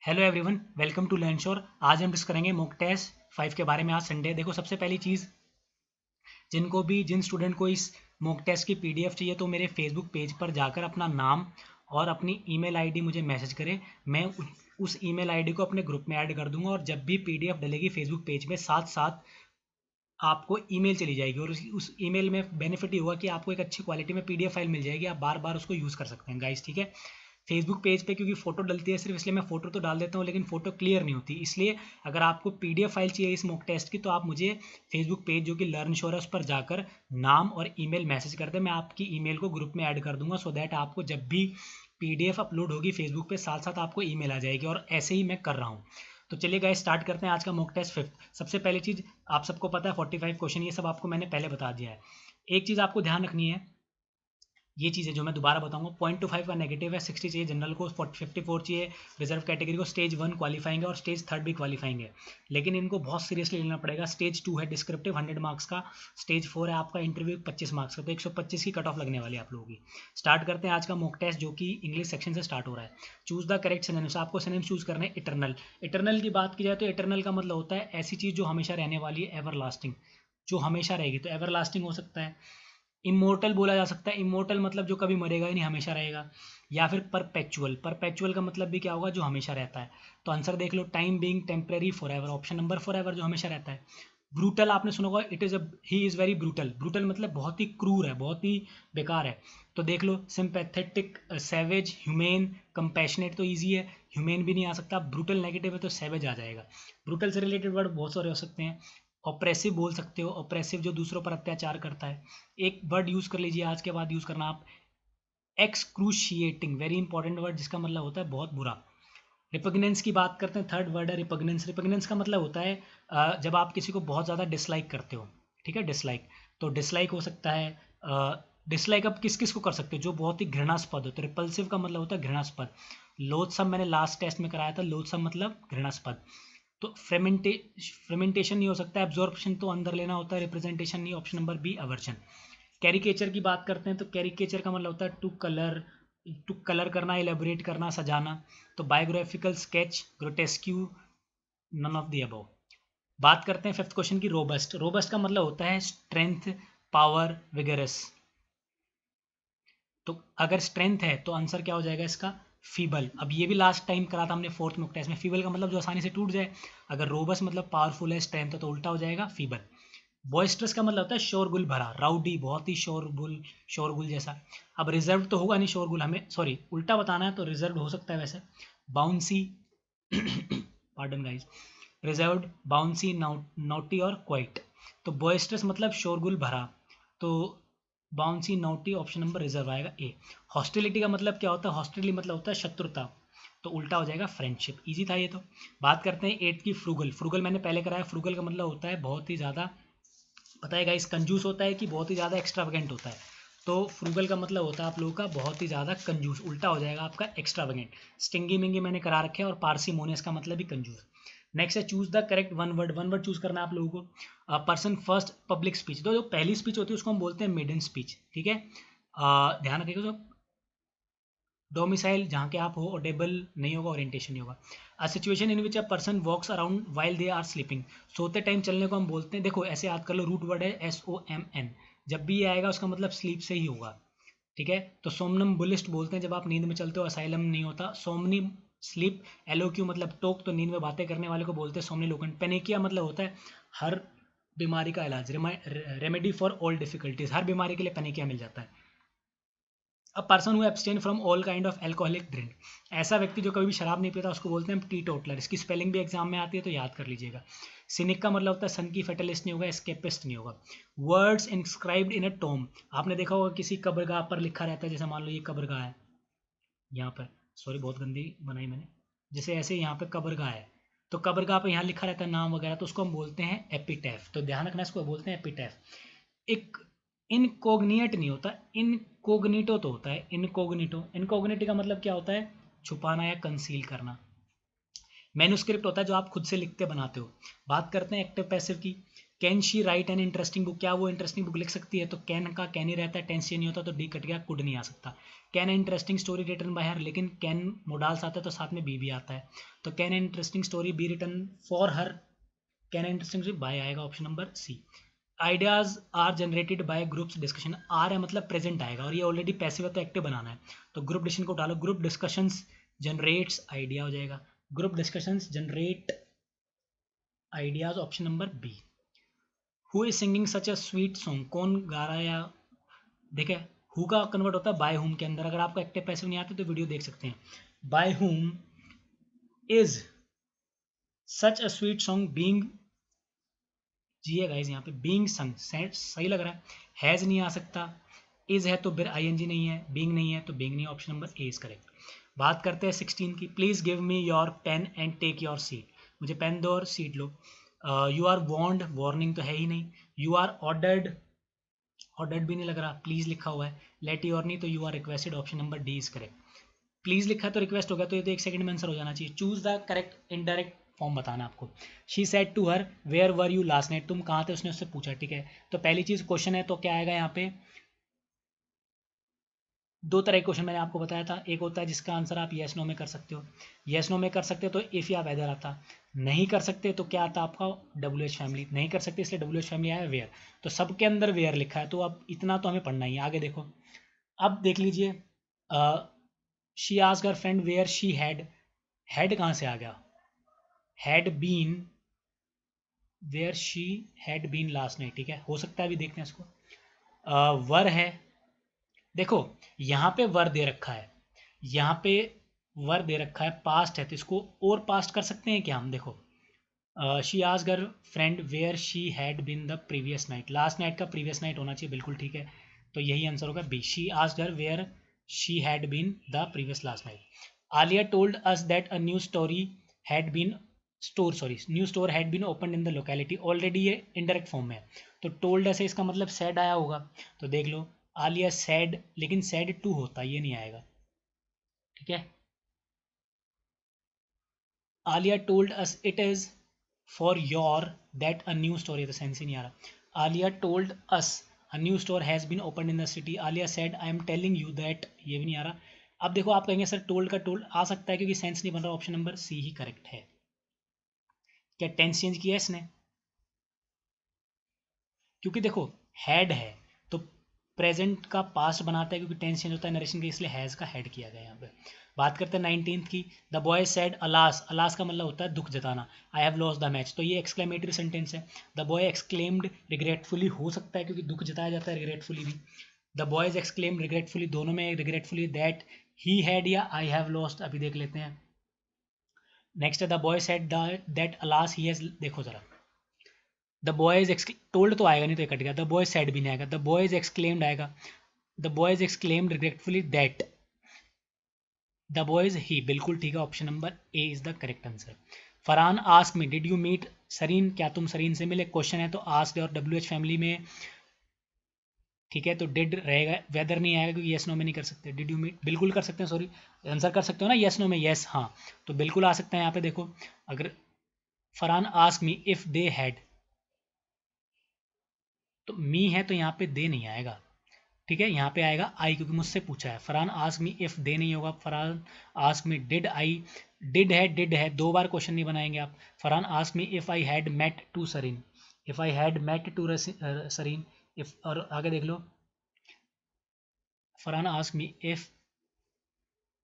Hello everyone, welcome to learn sure. आज हम discuss करेंगे मॉक टेस्ट 5 के बारे में। आज संडे। देखो, सबसे पहली चीज़, जिन स्टूडेंट को इस मॉक टेस्ट की पीडीएफ चाहिए तो मेरे फेसबुक पेज पर जाकर अपना नाम और अपनी ईमेल आईडी मुझे मैसेज करें। मैं उस ईमेल आईडी को अपने ग्रुप में ऐड कर दूंगा और जब भी पीडीएफ डलेगी फेसबुक पेज पे, साथ साथ आपको ईमेल चली जाएगी। और उस ईमेल में बेनिफिट ये होगा कि आपको एक अच्छी क्वालिटी में पीडीएफ फाइल मिल जाएगी, आप बार बार उसको यूज़ कर सकते हैं गाइस। ठीक है। फेसबुक पेज पे क्योंकि फोटो डलती है सिर्फ, इसलिए मैं फोटो तो डाल देता हूँ लेकिन फोटो क्लियर नहीं होती। इसलिए अगर आपको पीडीएफ फाइल चाहिए इस मॉक टेस्ट की तो आप मुझे फेसबुक पेज जो कि लर्न श्योर है उस पर जाकर नाम और ईमेल मैसेज कर दें। मैं आपकी ईमेल को ग्रुप में ऐड कर दूंगा, सो दैट आपको जब भी पीडीएफ अपलोड होगी फेसबुक पे, साथ साथ आपको ईमेल आ जाएगी। और ऐसे ही मैं कर रहा हूँ। तो चलिए गाइस, स्टार्ट करते हैं आज का मॉक टेस्ट फिफ्थ। सबसे पहली चीज़, आप सबको पता है 45 क्वेश्चन, ये सब आपको मैंने पहले बता दिया है। एक चीज़ आपको ध्यान रखनी है, ये चीज़ है जो मैं दोबारा बताऊंगा। 0.25 का नेगेटिव है, 60 चाहिए जनरल को, 54 चाहिए रिजर्व कैटेगरी को। स्टेज 1 क्वालिफाइंग है और स्टेज 3 भी क्वालिफाइंग है, लेकिन इनको बहुत सीरियसली लेना पड़ेगा। स्टेज 2 है डिस्क्रिप्टिव 100 मार्क्स का, स्टेज 4 है आपका इंटरव्यू 25 मार्क्स का, तो 125 की कट ऑफ लगने वाली है आप लोगों की। स्टार्ट करते हैं आज का मॉक टेस्ट जो कि इंग्लिश सेक्शन से स्टार्ट हो रहा है। Choose the correct synonyms. आपको सिनोनिम्स चूज करने हैं। इटरनल, इटरनल की बात की जाए तो इटरनल का मतलब होता है ऐसी चीज़ जो हमेशा रहने वाली है, एवर लास्टिंग, जो हमेशा रहेगी। तो एवर लास्टिंग हो सकता है। इमोर्टल बोला जा सकता है, इमोर्टल मतलब जो कभी मरेगा ही नहीं, हमेशा रहेगा। या फिर परपेचुअल, परपेचुअल का मतलब भी क्या होगा, जो हमेशा रहता है। तो आंसर देख लो, time being temporary forever, option number forever जो हमेशा रहता है। ब्रूटल आपने सुना होगा, it is a he is very brutal, brutal मतलब बहुत ही क्रूर है, बहुत ही बेकार है। तो देख लो, सिंपैथेटिक, सैवेज, ह्यूमेन, कंपैशनेट तो ईजी है, ह्यूमेन भी नहीं आ सकता। ब्रूटल नेगेटिव है तो सैवेज आ जाएगा। ब्रूटल से रिलेटेड वर्ड बहुत सारे हो सकते हैं। ऑप्रेसिव बोल सकते हो, ऑप्रेसिव जो दूसरों पर अत्याचार करता है। एक वर्ड यूज़ कर लीजिए, आज के बाद यूज़ करना आप, एक्सक्रूशिएटिंग, वेरी इंपॉर्टेंट वर्ड जिसका मतलब होता है बहुत बुरा। रिपग्नेंस की बात करते हैं, थर्ड वर्ड है रिपग्नेंस। रिपग्नेंस का मतलब होता है जब आप किसी को बहुत ज़्यादा डिसलाइक करते हो। ठीक है, डिसलाइक। तो डिसलाइक हो सकता है, डिसलाइक आप किस किस को कर सकते हो, जो बहुत ही घृणास्पद हो। तो रिपल्सिव का मतलब होता है घृणास्पद। लोथसम मैंने लास्ट टेस्ट में कराया था, लोथसम मतलब घृणास्पद। तो फ्रेमेंटेशन नहीं हो सकता, एब्जॉर्प्शन तो अंदर लेना होता है, रिप्रेजेंटेशन नहीं। Option number B aversion. Caricature की बात करते हैं तो कैरिकेचर का मतलब होता है टू कलर करना, एलेबोरेट करना, सजाना। तो biographical sketch, grotesque, none of the above. बात करते हैं फिफ्थ क्वेश्चन की, रोबस्ट। रोबस्ट का मतलब होता है स्ट्रेंथ, पावर, विगरस। तो अगर स्ट्रेंथ है तो आंसर क्या हो जाएगा इसका, फीबल। अब ये भी लास्ट टाइम करा था हमने फोर्थ मॉक टेस्ट में। फीबल का मतलब जो आसानी से टूट जाए। अगर रोबस्ट मतलब पावरफुल है, स्ट्रेंथ है, तो उल्टा हो जाएगा फीबल। बॉयस्ट्रस का मतलब होता है शोरगुल भरा, राउडी, बहुत ही शोरगुल, शोरगुल जैसा। अब रिजर्व तो होगा नहीं शोरगुल, हमें सॉरी उल्टा बताना है, तो रिजर्व हो सकता है वैसे। Bouncy pardon guys, reserved, bouncy, naughty और क्वाइट। तो बॉयस्ट्रस मतलब शोरगुल भरा, तो bouncy, naughty, option number reserve आएगा ए। हॉस्टिलिटी का मतलब क्या होता है, हॉस्टिलिटी मतलब होता है शत्रुता, तो उल्टा हो जाएगा फ्रेंडशिप। इजी था ये तो। बात करते हैं एट की, फ्रूगल। फ्रूगल मैंने पहले कराया। फ्रूगल का मतलब होता है बहुत ही ज़्यादा, पता है गाइस, कंजूस होता है कि बहुत ही ज़्यादा एक्स्ट्रावेगेंट होता है। तो फ्रूगल का मतलब होता है आप लोगों का बहुत ही ज़्यादा कंजूस, उल्टा हो जाएगा आपका एक्स्ट्रावेगेंट। स्टिंगी मिंगी मैंने करा रखे हैं, और पार्सीमोनियस का मतलब भी कंजूस। नेक्स्ट है choose the correct one word. One word choose करना है आप लोगों को। पर्सन फर्स्ट पब्लिक स्पीच, तो जो पहली स्पीच होती है उसको हम बोलते हैं मेडन स्पीच। ठीक है, ध्यान रखिएगा। जो डोमिसाइल जहाँ के आप हो, ऑडेबल नहीं होगा, ओरिएंटेशन नहीं होगा। A situation in which a person walks around while they are sleeping, सोते टाइम चलने को हम बोलते हैं, देखो ऐसे याद कर लो, रूट वर्ड है SOMN। जब भी ये आएगा उसका मतलब स्लीप से ही होगा। ठीक है, तो सोमनम बुलिस्ट बोलते हैं जब आप नींद में चलते हो, असाइलम नहीं होता। सोमनी स्लीप, LOQ मतलब टोक, तो नींद में बातें करने वाले को बोलते हैं सोमनी लोकन। पेनेकिया मतलब होता है हर बीमारी का इलाज, रेमेडी फॉर ऑल डिफिकल्टीज, हर बीमारी के लिए पेनेकिया मिल जाता है। A person who abstain from all kind of alcoholic drink, ऐसा व्यक्ति जो कभी भी शराब नहीं पीता उसको बोलते हैं टी टोटलर। इसकी स्पेलिंग भी एग्जाम में आती है तो याद कर लीजिएगा। सिनिक का मतलब होता है सन की, फेटलिस्ट नहीं होगा, एस्केपिस्ट नहीं होगा। Words inscribed in a tome, आपने देखा होगा किसी कब्रगाह पर लिखा रहता है, जैसे मान लो ये कब्रगाह है यहाँ पर, सॉरी बहुत गंदी बनाई मैंने, जैसे ऐसे यहाँ पे कब्रगाह है, तो कब्रगाह पे यहाँ लिखा रहता है नाम वगैरह, तो उसको हम बोलते हैं एपिटैफ। तो ध्यान रखना, इसको बोलते हैं एपिटैफ। एक इनकोग्निएट नहीं होता, इनकोग्निटो तो होता है, इनकोग्निटो। इनकोग्निटी का मतलब क्या होता है, छुपाना या कंसील करना। मैन्युस्क्रिप्ट होता है जो आप खुद से लिखते बनाते हो। बात करते हैं एक्टिव पैसिव की। Can she write an interesting book, क्या वो इंटरेस्टिंग बुक लिख सकती है, तो कैन का कैन ही रहता है, टेंस नहीं होता तो डी कट गया, कुड नहीं आ सकता। Can an interesting story written by her, लेकिन कैन मोडाल्स आता है तो साथ में बी भी आता है, तो can an interesting story be written for her, can an interesting by आएगा option number C. Ideas are generated by groups discussion, are है मतलब प्रेजेंट आएगा और ये ऑलरेडी पैसिव है तो एक्टिव बनाना है, तो ग्रुप डिस्कशन को डालो, ग्रुप डिस्कशंस जनरेट्स आइडिया हो जाएगा, group discussions generate ideas option number B. Who is singing such a sweet song, कौन गा रहा है, या देखे हु का कन्वर्ट होता है बाय हुम के अंदर, अगर आपको एक्टिव पैसिव नहीं आते तो वीडियो देख सकते हैं। By whom is such a sweet song being, जी है गाइस यहाँ पे बीइंग संग सही लग रहा है, हैज नहीं आ सकता, इज है तो फिर आईएनजी नहीं है, बीइंग नहीं है तो बीइंग नहीं, option number A is correct. बात करते हैं 16 की, please give me your pen and take your seat, मुझे पेन दो और सीट लो। यू आर वॉर्नड, वार्निंग तो है ही नहीं, यू आर ऑर्डर्ड, ऑर्डर्ड भी नहीं लग रहा, प्लीज लिखा हुआ है, लेट योर नहीं तो you are requested, option number D is correct. Please लिखा है तो रिक्वेस्ट हो गया, तो ये तो एक सेकंड में आंसर हो जाना चाहिए। Choose the correct indirect form बताना आपको। She said to her where were you last night, तुम कहाँ थे उसने उससे पूछा, ठीक है, तो पहली चीज क्वेश्चन है तो क्या आएगा यहाँ पे, दो तरह के क्वेश्चन मैंने आपको बताया था, एक होता है जिसका आंसर आप येस नो में कर सकते हो, येस नो में कर सकते हो तो इफ या वेदर आता, नहीं कर सकते तो क्या आता आपका डब्ल्यू एच फैमिली, नहीं कर सकते इसलिए डब्ल्यू एच फैमिली आया वेयर, तो सबके अंदर वेयर लिखा है, तो अब इतना तो हमें पढ़ना ही है, आगे देखो। अब देख लीजिए, she asked her friend where she had कहाँ से आ गया, had been, where she had been last night, ठीक है, हो सकता है अभी देखते हैं इसको। वर है, देखो यहाँ पे वर दे रखा है, यहाँ पे वर दे रखा है, पास्ट है तो इसको और पास्ट कर सकते हैं क्या हम, देखो she asked her friend where she had been the previous night, last night का प्रीवियस नाइट होना चाहिए, बिल्कुल ठीक है, तो यही आंसर होगा B, she asked her where she had been the previous last night. Alia told us that a new story had been store, sorry new store had been open in the locality, already ये indirect form में है, तो told us इसका मतलब sad आया होगा, तो देख लो आलिया सैड, लेकिन सैड टू होता ये नहीं आएगा, ठीक है, Alia told us it is for your that a new store, ये तो सेंस ही नहीं आ रहा, Alia told us a new store has been open in the city, Alia said I am telling you that, ये भी नहीं आ रहा। अब देखो आप कहेंगे सर टोल्ड का टोल्ड आ सकता है क्योंकि सेंस नहीं बन रहा, ऑप्शन नंबर सी ही करेक्ट है। क्या टेंस चेंज किया इसने, क्योंकि देखो हैड है तो प्रेजेंट का पास्ट बनाता है क्योंकि टेंस चेंज होता है नरेशन का, इसलिए हैज़ का हैड किया गया यहाँ पे। बात करते हैं 19th की, the boy said alas, alas का मतलब होता है दुख जताना, I have lost the match, तो ये एक्सक्लेमेटरी सेंटेंस है, द बॉय एक्सक्लेम्ड रिग्रेटफुली हो सकता है क्योंकि दुख जताया जाता है रिग्रेटफुली भी, द बॉयज एक्सक्लेम्ड रिग्रेटफुली, दोनों में रिग्रेटफुली, दैट ही हैड या आई हैव लॉस्ट, अभी देख लेते हैं। नेक्स्ट है the boy said that alas he has, देखो जरा द बॉयज टोल्ड तो आएगा नहीं तो ये कट गया, द बॉय सेड भी नहीं आएगा, द बॉयज एक्सक्लेम्ड आएगा, the boys exclaimed regretfully that, the boys he, बिल्कुल ठीक है, option number A is the correct answer. Farhan ask me did you meet Sareen, क्या तुम सरीन से मिले, क्वेश्चन है तो आस्क और डब्ल्यू एच फैमिली में, ठीक है, तो डिड रहेगा, वेदर नहीं आएगा क्योंकि येस नो में नहीं कर सकते, डिड यू मीट बिल्कुल कर सकते हैं, सॉरी आंसर कर सकते हो ना येस नो में, येस हाँ, तो बिल्कुल आ सकता है यहाँ पे देखो, अगर Farhan ask me if they had, तो मी है तो यहाँ पे दे नहीं आएगा, ठीक है, यहाँ पे आएगा आई क्योंकि मुझसे पूछा है, Farhan ask me if they नहीं होगा, Farhan ask me did I, did है दो बार क्वेश्चन नहीं बनाएंगे आप, Farhan ask me if I had met to Sareen, if I had met to Sareen, if, और आगे देख लो Farhan ask me if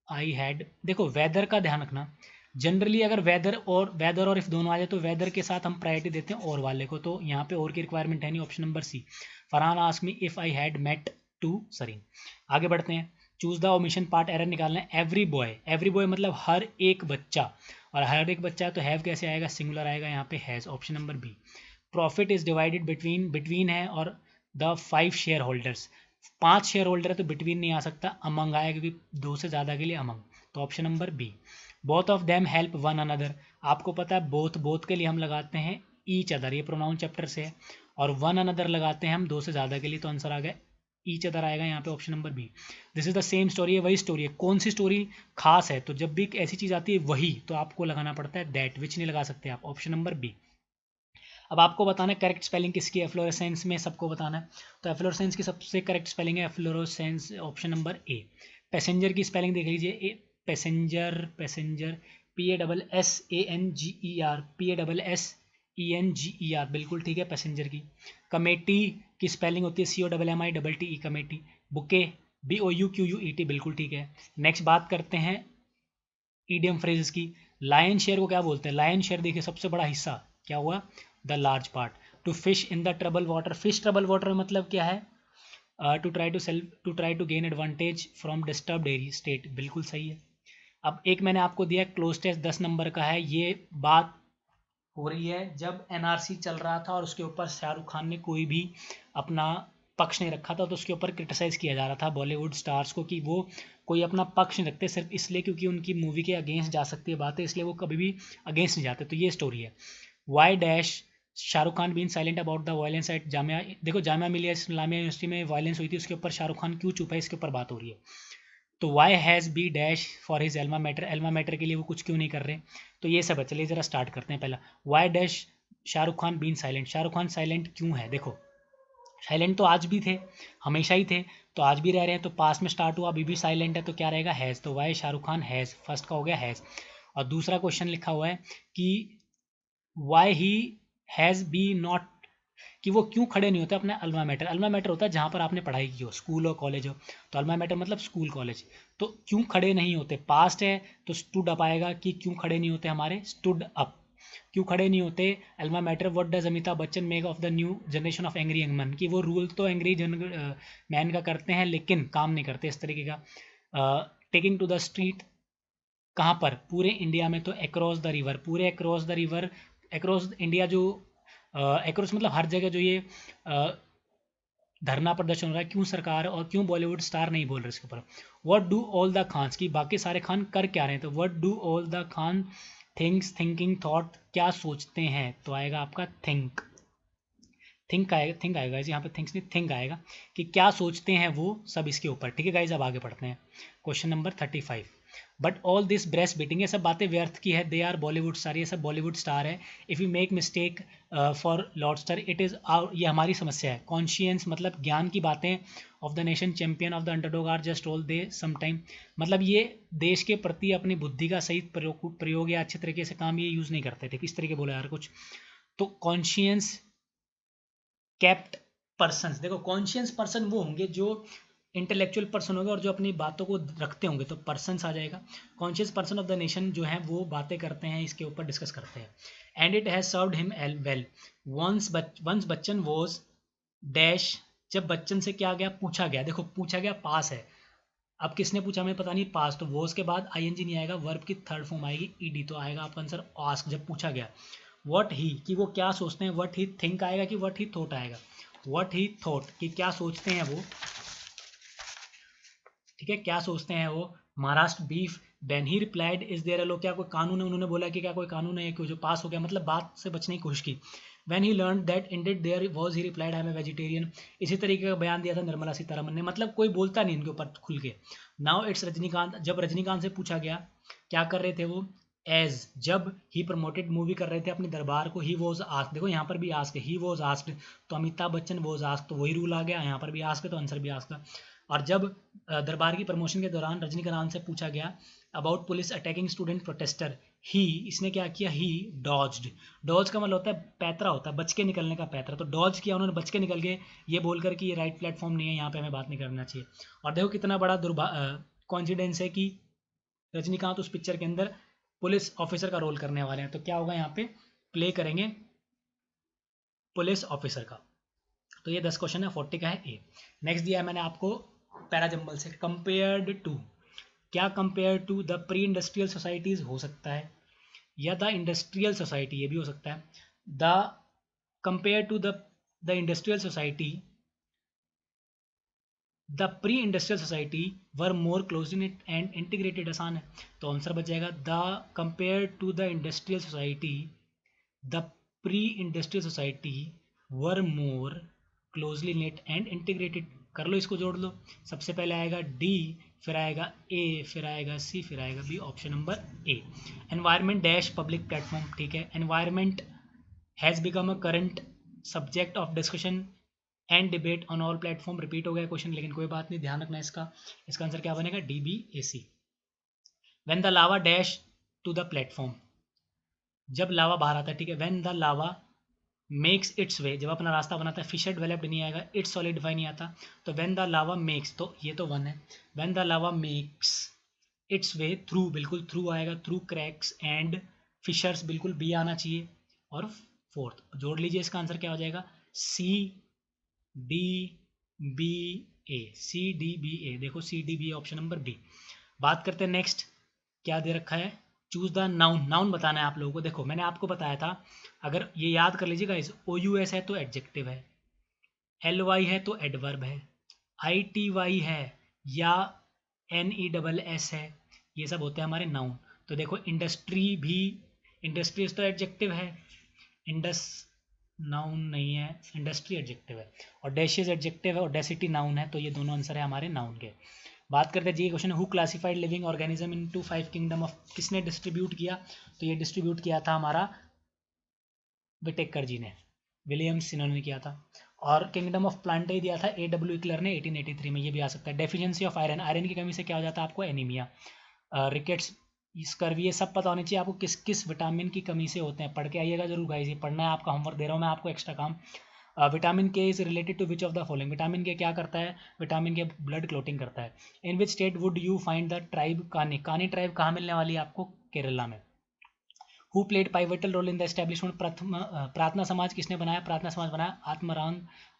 I had, देखो वेदर का ध्यान रखना, जनरली अगर वेदर और इफ दोनों आ जाए तो वेदर के साथ हम प्रायोरिटी देते हैं और वाले को, तो यहाँ पे और की रिक्वायरमेंट है नहीं, option number C, Farhan ask me if I had met to Sareen. आगे बढ़ते हैं, choose the omission part error निकालना है, एवरी बॉय मतलब हर एक बच्चा, और हर एक बच्चा तो हैव कैसे आएगा, सिंगुलर आएगा यहाँ पे has, option number B. Profit is divided between है और the 5 share holders, 5 share holder है तो बिटवीन नहीं आ सकता, अमंग आएगा क्योंकि 2 से ज़्यादा के लिए अमंग, तो option number B. Both of them help one another, आपको पता है बोथ के लिए हम लगाते हैं ईच अदर, ये प्रोनाउन चैप्टर से है, और वन अनदर लगाते हैं हम 2 से ज़्यादा के लिए, तो आंसर आ गया ईच अदर आएगा यहाँ पे, option number B. This is the same story है, वही स्टोरी है, कौन सी स्टोरी खास है, तो जब भी ऐसी चीज़ आती है वही, तो आपको लगाना पड़ता है दैट, विच नहीं लगा सकते आप, ऑप्शन नंबर बी। अब आपको बताना है करेक्ट स्पेलिंग किसकी है एफ्लोरेसेंस में, सबको बताना है। तो एफ्लोरेसेंस की सबसे करेक्ट स्पेलिंग है एफ्लोरेसेंस, ऑप्शन नंबर ए। पैसेंजर की स्पेलिंग देख लीजिए, a passenger, passenger PASSANGER, PASSENGER, बिल्कुल ठीक है पैसेंजर की। कमेटी की स्पेलिंग होती है COMMITTE, कमेटी। बुके BOUQUET, बिल्कुल ठीक है। नेक्स्ट बात करते हैं ईडियम फ्रेजेस की। लायन शेयर को क्या बोलते हैं? लायन शेयर देखिए सबसे बड़ा हिस्सा क्या हुआ? The large part. To fish in the trouble water, fish trouble water मतलब क्या है? To try to gain advantage from disturbed state, बिल्कुल सही है। अब एक मैंने आपको दिया क्लोज टेस्ट 10 नंबर का है, ये बात हो रही है जब NRC चल रहा था और उसके ऊपर शाहरुख खान ने कोई भी अपना पक्ष नहीं रखा था, तो उसके ऊपर क्रिटिसाइज़ किया जा रहा था बॉलीवुड स्टार्स को कि वो कोई अपना पक्ष नहीं रखते सिर्फ इसलिए क्योंकि उनकी मूवी के अगेंस्ट जा सकती है बातें, इसलिए वो कभी भी अगेंस्ट नहीं जाते। तो ये स्टोरी है। Y dash Shahrukh Khan been silent about the violence at Jamia, देखो जामिया मिलिया इस्लामिया यूनिवर्सिटी में वायलेंस हुई थी, उसके ऊपर शाहरुख खान क्यों चुप है, इसके ऊपर बात हो रही है। तो Y has B dash for his alma mater के लिए वो कुछ क्यों नहीं कर रहे? तो ये सब है, चलिए ज़रा स्टार्ट करते हैं। पहला Y dash Shahrukh Khan been silent, Shahrukh Khan silent क्यों है? देखो साइलेंट तो आज भी थे, हमेशा ही थे, तो आज भी रह रहे हैं, तो पास में स्टार्ट हुआ, अभी भी साइलेंट है, तो क्या रहेगा? हैज़। तो Y Shahrukh Khan has, first का हो गया हैज़। और दूसरा क्वेश्चन लिखा हुआ है कि Y he has B not, कि वो क्यों खड़े नहीं होते अपने अल्मा मैटर। अल्मा मैटर होता है जहाँ पर आपने पढ़ाई की हो, स्कूल और कॉलेज हो, तो अल्मा मैटर मतलब स्कूल कॉलेज। तो क्यों खड़े नहीं होते, पास्ट है तो स्टूड अप आएगा, कि क्यों खड़े नहीं होते हमारे, स्टूड अप। क्यों खड़े नहीं होते alma mater, what does Amitabh Bachchan make of the new generation of angry young man, कि वो रूल तो एंग्री मैन का करते हैं लेकिन काम नहीं करते इस तरीके का। टेकिंग टू द स्ट्रीट, कहाँ पर? पूरे इंडिया में, तो अक्रॉस द रिवर, पूरे across the river, across India, जो अक्रॉस मतलब हर जगह जो ये धरना प्रदर्शन हो रहा है, क्यों सरकार और क्यों बॉलीवुड स्टार नहीं बोल रहे इसके ऊपर। What do all the Khans, की बाकी सारे खान कर क्या रहे हैं, तो what do all the Khan thinks, thinking thought, क्या सोचते हैं, तो आएगा आपका थिंक। थिंक आएगा, थिंक आएगा गाइज, यहाँ पे थिंक्स नहीं थिंक आएगा, कि क्या सोचते हैं वो सब इसके ऊपर। ठीक है गाइज, अब आगे पढ़ते हैं question number 35। But all this breast beating, ये सब बातें व्यर्थ की है, दे आर बॉलीवुड स्टार, ये सब बॉलीवुड स्टार है। If you make mistake for लॉर्डस्टर इट इज़ आवर, ये हमारी समस्या है। कॉन्शियंस मतलब ज्ञान की बातें, of the nation champion of the underdog are just all they sometime, मतलब ये देश के प्रति अपनी बुद्धि का सही प्रयोग या अच्छे तरीके से काम ये यूज़ नहीं करते थे, किस तरीके बोला यार कुछ। तो कॉन्शियंस कैप्ट पर्सन, देखो कॉन्शियस पर्सन वो होंगे जो इंटेलेक्चुअल पर्सन होंगे और जो अपनी बातों को रखते होंगे, तो पर्सन्स आ जाएगा। Conscious person of the nation जो है वो बातें करते हैं, इसके ऊपर डिस्कस करते हैं। And it has served him well, once Bachchan was dash, जब बच्चन से क्या गया, पूछा गया, देखो पूछा गया पास है, अब किसने पूछा हमें पता नहीं, पास, तो वॉज के बाद आईएनजी नहीं आएगा, वर्ब की थर्ड फॉर्म आएगी ईडी, तो आएगा आपका आंसर आस्क, जब पूछा गया। व्हाट ही, कि वो क्या सोचते हैं, व्हाट ही थिंक आएगा कि व्हाट ही थॉट आएगा, व्हाट ही थॉट, कि क्या सोचते हैं वो, ठीक है, क्या सोचते हैं वो। Maharashtra beef, when he replied is there a law, क्या कोई कानून है, उन्होंने बोला कि क्या कोई कानून है कि जो पास हो गया, मतलब बात से बचने की कोशिश की। When he learn that indeed there was he replied I am a vegetarian, इसी तरीके का बयान दिया था निर्मला सीतारमन ने, मतलब कोई बोलता नहीं इनके ऊपर खुल के। नाउ इट्स रजनीकांत, जब रजनीकांत से पूछा गया क्या कर रहे थे वो, एज, जब ही प्रमोटेड मूवी कर रहे थे अपने दरबार को, ही वॉज आस्क्ड, देखो यहाँ पर भी आस्क्ड, ही वॉज आस्क्ड, तो अमिताभ बच्चन वॉज आस्क्ड, तो वही रूल आ गया, यहाँ पर भी आस्क्ड, तो आंसर भी आस्क्ड। और जब दरबार की प्रमोशन के दौरान रजनीकांत से पूछा गया about police attacking student protester, he, इसने क्या किया, ही डॉज्ड, डॉज का मतलब होता है पैतरा, होता है बच के निकलने का पैतरा, तो डॉज किया उन्होंने, बच के निकल गए, ये बोलकर कि ये राइट प्लेटफॉर्म नहीं है, यहाँ पे हमें बात नहीं करना चाहिए। और देखो कितना बड़ा कॉन्फिडेंस है कि रजनीकांत उस पिक्चर के अंदर पुलिस ऑफिसर का रोल करने वाले हैं, तो क्या होगा यहाँ पे, प्ले करेंगे पुलिस ऑफिसर का। तो ये 10 क्वेश्चन है, 40 का है ए। नेक्स्ट दिया है मैंने आपको पैराजम्बल से, कंपेयर्ड टू, क्या compare to the pre industrial societies हो सकता है, या द इंडस्ट्रियल सोसाइटी, ये भी हो सकता है। The compare to the industrial society, the pre industrial society were more closely and integrated, आसान है, तो आंसर बच जाएगा the compare to the industrial society, the pre industrial society were more closely knit and integrated, कर लो इसको जोड़ लो, सबसे पहले आएगा डी, फिर आएगा ए, फिर आएगा सी, फिर आएगा B, option number A. Environment dash public platform, ठीक है, environment has become a current subject of discussion and debate on all platform. Repeat हो गया क्वेश्चन, लेकिन कोई बात नहीं, ध्यान रखना इसका आंसर क्या बनेगा, DBAC। When the lava dash to the platform, जब लावा बाहर आता है, ठीक है। When the lava makes its way, जब अपना रास्ता बनाता है, फिशर डेवलप्ड नहीं आएगा, इट्स सॉलिडिफाई नहीं आता, तो व्हेन द लावा मेक्स, तो ये तो वन है। When the lava makes its way through, बिल्कुल थ्रू आएगा, थ्रू क्रैक्स एंड फिशर्स, बिल्कुल बी आना चाहिए। और फोर्थ जोड़ लीजिए, इसका आंसर क्या हो जाएगा, CDBA। CDBA, देखो CDBA ऑप्शन नंबर बी। बात करते हैं नेक्स्ट, क्या दे रखा है, चूज द नाउन। नाउन बताना है आप लोगों को। देखो मैंने आपको बताया था, अगर ये याद कर लीजिएगा, इस OUS है तो एडजेक्टिव है, LY है तो एडवर्ब है, ITY है या NESS है, ये सब होते हैं हमारे नाउन। तो देखो इंडस्ट्री भी, इंडस्ट्रीज तो एडजेक्टिव है, इंडस नाउन नहीं है, इंडस्ट्री एडजेक्टिव है, और डैशियस एडजेक्टिव है, और डेसिटी नाउन है, तो ये दोनों आंसर है हमारे नाउन के। बात करते हैं जी, question, who classified living organism into 5 kingdom of, किसने डिस्ट्रीब्यूट किया, तो ये डिस्ट्रीब्यूट किया था हमारा विटेकर जी ने, विलियम्स इन्होंने किया था। और किंगडम ऑफ प्लांट दिया था A.W. इक्लर ने 1883 में, ये भी आ सकता है। डेफिशिएंसी ऑफ आयरन, आयरन की कमी से क्या हो जाता है आपको, एनीमिया, रिकेट्स, स्कर्वी, ये सब पता होनी चाहिए आपको, किस किस विटामिन की कमी से होते हैं, पढ़ के आइएगा जरूर गाइस, ये पढ़ना है आपका, होमवर्क दे रहा हूँ मैं आपको एक्स्ट्रा काम। Vitamin K is related to which of the following, vitamin K क्या करता है, विटामिन के ब्लड क्लोटिंग करता है। In which state would you find the tribe Kani, Kani tribe कहाँ मिलने वाली है आपको, केरला में। Who played pivotal role in the establishment, Prarthana Samaj किसने बनाया, प्रार्थना समाज बनाया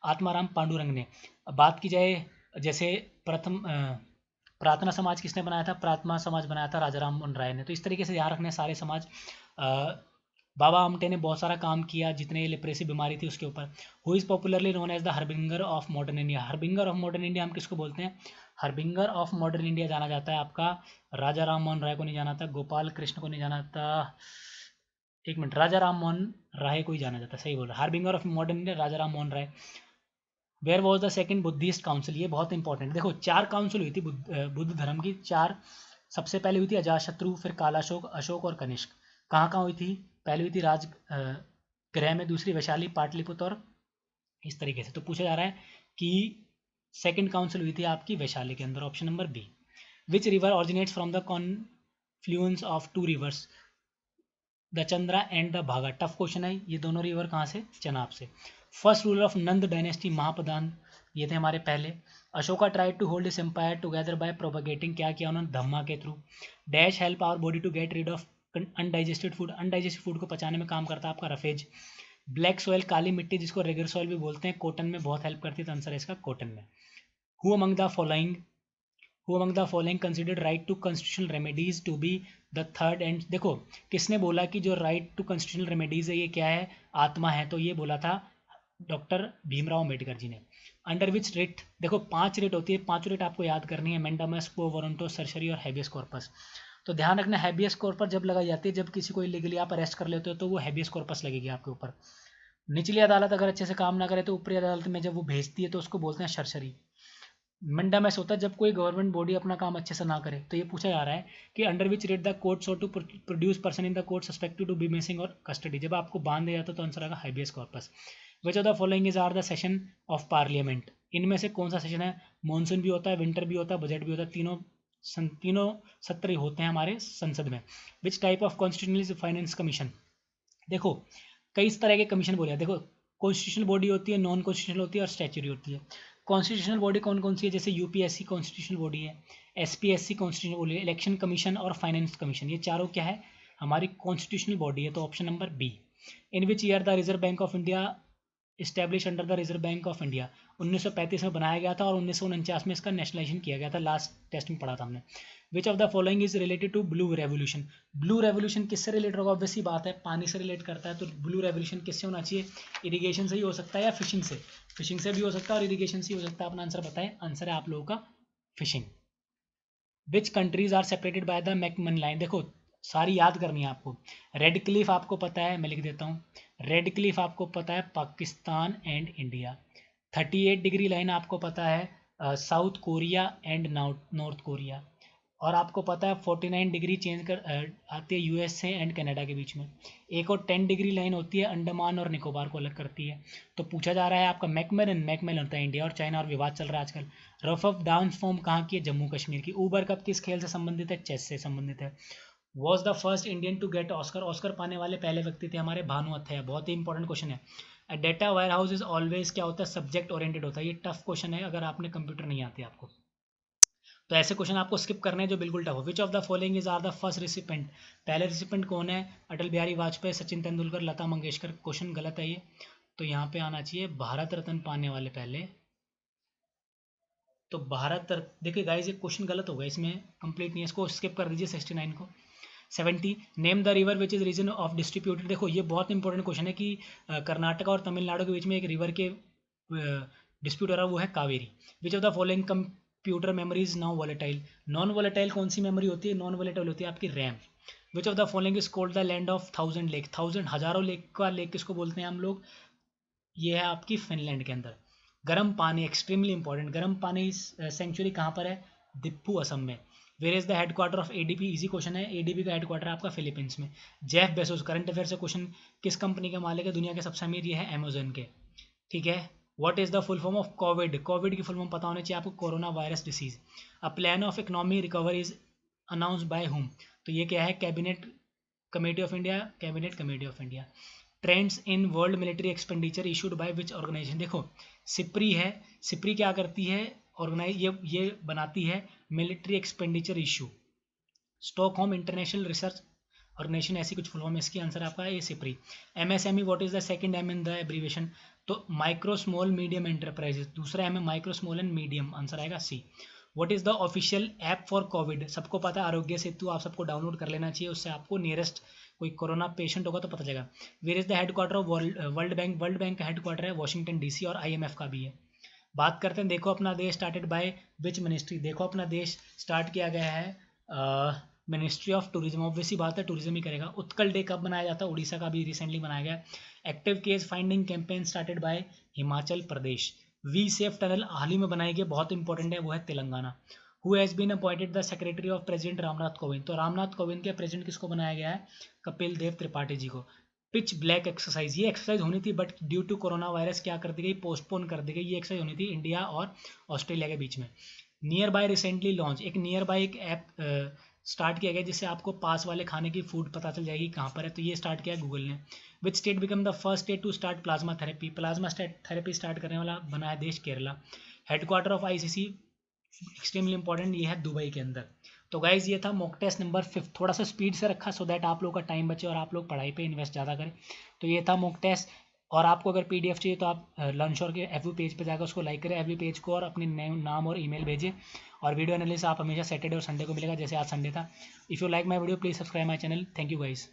आत्माराम पांडुरंग ने। बात की जाए जैसे प्रार्थना समाज किसने बनाया था, प्रार्थना समाज बनाया था राजा राम मोहन राय ने। तो इस तरीके से ध्यान रखने सारे समाज। बाबा आमटे ने बहुत सारा काम किया, जितने लिप्रेसी बीमारी थी उसके ऊपर। Who is popularly known as the harbinger of modern India, harbinger of modern India हम किसको बोलते हैं, हरबिंगर ऑफ मॉडर्न इंडिया जाना जाता है आपका, राजा राम मोहन राय को नहीं जाना था, गोपाल कृष्ण को नहीं जाना था, एक मिनट, राजा राम मोहन राय को ही जाना जाता है, सही बोल रहा, harbinger of modern India Raja Ram Mohan Roy. Where was the second Buddhist council, ये बहुत इंपॉर्टेंट, देखो 4 काउंसिल हुई थी बुद्ध धर्म की, 4। सबसे पहले हुई थी अजातशत्रु, फिर कालाशोक, अशोक और कनिष्क। कहाँ कहाँ हुई थी, पहली हुई थी गृह में, दूसरी वैशाली, पाटलिपुत्र, और इस तरीके से। तो पूछा जा रहा है कि सेकंड काउंसिल हुई थी आपकी वैशाली के अंदर, option number B. Which river originates from the confluence of 2 rivers, the Chandra and the Bhaga, tough question है, ये दोनों रिवर कहाँ से, चनाब से। First ruler of Nanda dynasty, Mahapradhan, ये थे हमारे पहले। Ashoka tried to hold his empire together by propagating, क्या किया उन्होंने, धम्मा के through. Dash help our body to get rid of undigested food, undigested food को पचाने में काम करता है आपका रफेज। ब्लैक सॉइल, काली मिट्टी, जिसको रेगर सॉइल भी बोलते हैं, कॉटन में बहुत हेल्प करती है, तो आंसर है इसका कॉटन में। Who among the following, who among the following considered right to constitutional remedies to be the third and, देखो किसने बोला कि जो राइट टू कॉन्स्टिट्यूशनल रेमेडीज है ये क्या है, आत्मा है, तो ये बोला था डॉक्टर भीमराव अम्बेडकर जी ने। अंडर विच रिट, देखो 5 रिट होती है, 5 रिट आपको याद करनी है, मेंडामस, क्वो वारंटो, सरसरी और हैबियस कॉर्पस। तो ध्यान रखना, हैबियस कॉर्पस जब लगाई जाती है, जब किसी को इलीगली आप अरेस्ट कर लेते हो, तो वो हैबियस कॉर्पस लगेगी आपके ऊपर। निचली अदालत अगर अच्छे से काम ना करे, तो ऊपरी अदालत में जब वो भेजती है, तो उसको बोलते हैं सरसरी। मंडामेस होता है जब कोई गवर्नमेंट बॉडी अपना काम अच्छे से ना करे। तो ये पूछा जा रहा है कि under which writ the court so to produce person in the court suspected to be missing और कस्टडी, जब आपको बांध दिया जाता है तो आंसर आएगा habeas corpus. Which of the following is are the session of parliament, इनमें से कौन सा सेशन है, मानसून भी होता है, विंटर भी होता है, बजट भी होता है, तीनों सत्र होते हैं हमारे संसद में। Which type of constitutional finance commission, देखो कई तरह के कमीशन बोले, देखो कॉन्स्टिट्यूशनल बॉडी होती है, नॉन कॉन्स्टिट्यूशनल होती है और स्टैच्यूरी होती है। कॉन्स्टिट्यूशनल बॉडी कौन कौन सी है, जैसे यूपीएससी कॉन्स्टिट्यूशनल बॉडी है, एसपीएससी कॉन्स्टिट्यूशनल बॉडी है, इलेक्शन कमीशन और फाइनेंस कमीशन, ये चारों क्या है, हमारी कॉन्स्टिट्यूशनल बॉडी है, तो option number B. In which year the Reserve Bank of India establish under the Reserve Bank of India, 1935 में बनाया गया था और 1949 में इसका नेशनलाइजेशन किया गया था, लास्ट टेस्ट में पढ़ा था हमने। Which of the following is related to blue revolution, blue revolution किससे रिलेटेड होगा, ऑब्वियसली बात है पानी से रिलेट करता है, तो ब्लू रेवोल्यूशन किससे होना चाहिए, इरिगेशन से ही हो सकता है या फिशिंग से, फिशिंग से भी हो सकता है और इरिगेशन से ही हो सकता है। अपना आंसर बताएं, आंसर है आप लोगों का fishing. Which countries are separated by the McMahon line, देखो सारी याद करनी है आपको। रेड क्लिफ आपको पता है, मैं लिख देता हूँ, रेड क्लिफ आपको पता है Pakistan and India. 38 degree line आपको पता है south Korea and north Korea. और आपको पता है 49 डिग्री चेंज कर आती है यूएस से एंड कनाडा के बीच में। एक और 10 डिग्री लाइन होती है अंडमान और निकोबार को अलग करती है। तो पूछा जा रहा है आपका मैकमेलन होता है इंडिया और चाइना, और विवाद चल रहा है आजकल। रफ ऑफ डांस फॉर्म कहाँ की है? जम्मू कश्मीर की। ऊबर कप किस खेल से संबंधित है? चेस से संबंधित है। Was the first Indian to get Oscar? Oscar पाने वाले पहले व्यक्ति थे हमारे भानु अथैया। बहुत ही इंपॉर्टेंट क्वेश्चन है। Data warehouse is always क्या होता है? सब्जेक्ट ओरिएंटेड होता है। ये टफ क्वेश्चन है अगर आपने कंप्यूटर नहीं आते आपको, तो ऐसे क्वेश्चन आपको स्किप करने हैं जो बिल्कुल टफ हो। Which of the following is are the first recipient? पहले रिसिपेंट कौन है? अटल बिहारी वाजपेयी, सचिन तेंदुलकर, लता मंगेशकर। क्वेश्चन गलत है ये, तो यहाँ पे आना चाहिए भारत रत्न पाने वाले पहले। तो भारत रत्न, देखिए गाइस ये क्वेश्चन गलत हो गया, इसमें कंप्लीट नहीं है, इसको स्किप कर दीजिए 69 को। 70, name the river which is region of distributed. देखो ये बहुत इंपॉर्टेंट क्वेश्चन है कि कर्नाटक और तमिलनाडु के बीच में एक रिवर के डिस्प्यूट हो रहा है, वो है कावेरी। विच of the following computer memory is non volatile? Non volatile कौन सी मेमोरी होती है? नॉन वॉलेटाइल होती है आपकी RAM. Which of the following is called the land of 1000 lake? 1000 हजारों लेक का लेक किसको बोलते हैं हम लोग? ये है आपकी फिनलैंड के अंदर। गर्म पानी, एक्सट्रीमली इंपॉर्टेंट, गर्म पानी सेंचुरी कहाँ पर है? दिप्पू असम में। Where is the headquarter of ADP? Easy question है, एडीपी का हेडक्वार्टर आपका फिलीपींस में। जेफ बेजोस, करंट अफेयर से क्वेश्चन, किस कंपनी के मालिक है दुनिया के सबसे अमीर? ये है अमेजन के। ठीक है। What is the full form of COVID? COVID की फुल फॉर्म पता होनी चाहिए आपको, corona virus disease. A plan of economy recovery is announce by whom? तो ये क्या है? Cabinet committee of India, cabinet committee of India. Trends in world military expenditure issued by which organisation? देखो SIPRI है, सिप्री क्या करती है? Organise ये बनाती है military expenditure issue. Stockholm international research organisation, ऐसी कुछ फुल फॉर्म है इसकी। आंसर आपका है SIPRI. MSME, what is the second M in the abbreviation? तो माइक्रो स्मॉल मीडियम एंटरप्राइजेस, दूसरा एम है micro small and medium, answer आएगा C. What is the official app for COVID? सबको पता है आरोग्य सेतु, आप सबको डाउनलोड कर लेना चाहिए, उससे आपको नियरेस्ट कोई कोरोना पेशेंट होगा तो पता चलेगा। Where is the headquarter of World Bank? World Bank का हेडक्वार्टर है वॉशिंगटन डीसी, और आईएमएफ का भी है। बात करते हैं, देखो अपना देश स्टार्टेड बाय विच मिनिस्ट्री? देखो अपना देश स्टार्ट किया गया है मिनिस्ट्री ऑफ टूरिज्म, ऑब्वियसली बात है टूरिज्म ही करेगा। उत्कल डे कब मनाया जाता है? उड़ीसा का भी रिसेंटली मनाया गया। Active case finding campaign started by Himachal Pradesh. We safe tunnel हाल ही में बनाई गई, बहुत इंपॉर्टेंट है, वो है Telangana. Who has been appointed the secretary of president Ramnath Kovind? तो रामनाथ कोविंद के प्रेसिडेंट किसको बनाया गया है? कपिल देव त्रिपाठी जी को। पिच ब्लैक एक्सरसाइज, ये एक्सरसाइज होनी थी but due to corona virus क्या कर दी गई? पोस्टपोन कर दी गई। ये एक्सरसाइज होनी थी इंडिया और ऑस्ट्रेलिया के बीच में। नियर बाय रिसेंटली लॉन्च, एक नियर बाय एक ऐप स्टार्ट किया गया जिससे आपको पास वाले खाने की फूड पता चल जाएगी कहाँ पर है, तो ये स्टार्ट किया है गूगल ने। Which state become the first state to start plasma therapy? Plasma therapy start करने वाला बना है देश Kerala. Headquarter of ICC, extremely important, ये है दुबई के अंदर। तो गाइज ये था मॉक टेस्ट नंबर 5, थोड़ा सा स्पीड से रखा सो दैट आप लोग का टाइम बचे और आप लोग पढ़ाई पे इन्वेस्ट ज़्यादा करें। तो ये था मॉक टेस्ट, और आपको अगर पीडीएफ चाहिए तो आप लर्नश्योर के एफबी पेज पे जाकर उसको लाइक करें, एफबी पेज को, और अपने नाम और ईमेल भेजें। और वीडियो एनालिसिस आप हमेशा सैटरडे और संडे को मिलेगा, जैसे आज संडे था। If you like my video please subscribe my channel. Thank you guys.